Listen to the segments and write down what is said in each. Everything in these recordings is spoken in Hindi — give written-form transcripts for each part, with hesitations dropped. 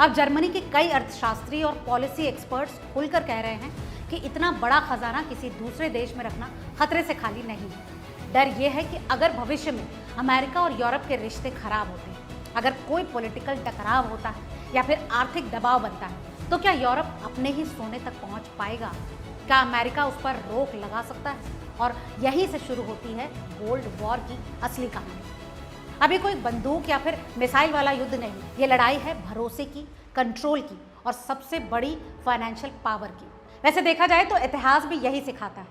अब जर्मनी के कई अर्थशास्त्री और पॉलिसी एक्सपर्ट्स खुलकर कह रहे हैं कि इतना बड़ा खजाना किसी दूसरे देश में रखना खतरे से खाली नहीं है। डर यह है कि अगर भविष्य में अमेरिका और यूरोप के रिश्ते खराब होते हैं, अगर कोई पॉलिटिकल टकराव होता है या फिर आर्थिक दबाव बनता है, तो क्या यूरोप अपने ही सोने तक पहुंच पाएगा? क्या अमेरिका उस पर रोक लगा सकता है? और यहीं से शुरू होती है कोल्ड वॉर की असली कहानी। अभी कोई बंदूक या फिर मिसाइल वाला युद्ध नहीं, ये लड़ाई है भरोसे की, कंट्रोल की और सबसे बड़ी फाइनेंशियल पावर की। वैसे देखा जाए तो इतिहास भी यही सिखाता है।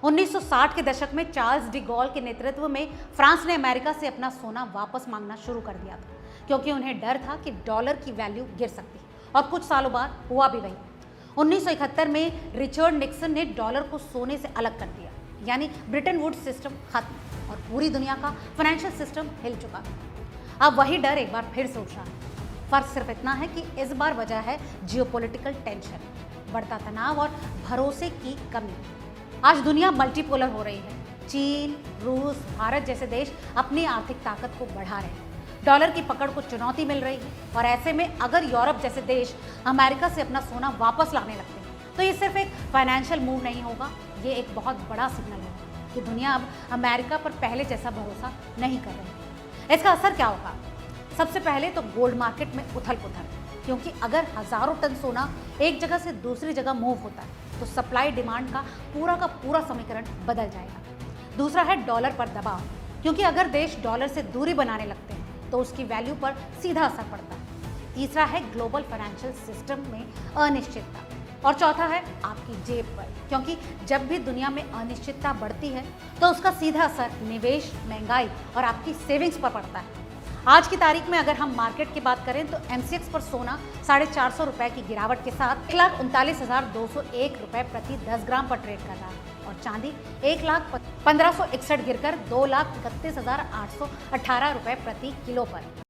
1960 के दशक में चार्ल्स डी गॉल के नेतृत्व में फ्रांस ने अमेरिका से अपना सोना वापस मांगना शुरू कर दिया था, क्योंकि उन्हें डर था कि डॉलर की वैल्यू गिर सकती है। और कुछ सालों बाद हुआ भी वही। 1971 में रिचर्ड निक्सन ने डॉलर को सोने से अलग कर दिया, यानी ब्रिटेन वुड्स सिस्टम खत्म और पूरी दुनिया का फाइनेंशियल सिस्टम हिल चुका था। अब वही डर एक बार फिर से उठ रहा है। फर्क सिर्फ इतना है कि इस बार वजह है जियोपॉलिटिकल टेंशन, बढ़ता तनाव और भरोसे की कमी। आज दुनिया मल्टीपोलर हो रही है। चीन, रूस, भारत जैसे देश अपनी आर्थिक ताकत को बढ़ा रहे हैं। डॉलर की पकड़ को चुनौती मिल रही है और ऐसे में अगर यूरोप जैसे देश अमेरिका से अपना सोना वापस लाने लगते हैं, तो ये सिर्फ एक फाइनेंशियल मूव नहीं होगा, ये एक बहुत बड़ा सिग्नल होगा कि दुनिया अब अमेरिका पर पहले जैसा भरोसा नहीं कर रही है। इसका असर क्या होगा? सबसे पहले तो गोल्ड मार्केट में उथल पुथल, क्योंकि अगर हजारों टन सोना एक जगह से दूसरी जगह मूव होता है तो सप्लाई डिमांड का पूरा समीकरण बदल जाएगा। दूसरा है डॉलर पर दबाव, क्योंकि अगर देश डॉलर से दूरी बनाने लगते हैं तो उसकी वैल्यू पर सीधा असर पड़ता है। तीसरा है ग्लोबल फाइनेंशियल सिस्टम में अनिश्चितता और चौथा है आपकी जेब पर, क्योंकि जब भी दुनिया में अनिश्चितता बढ़ती है तो उसका सीधा असर निवेश, महंगाई और आपकी सेविंग्स पर पड़ता है। आज की तारीख में अगर हम मार्केट की बात करें तो MCX पर सोना 450 रुपए की गिरावट के साथ 1,39,201 रुपए प्रति 10 ग्राम पर ट्रेड कर रहा है और चांदी 1,1561 गिरकर 2,31,818 रुपए प्रति किलो पर।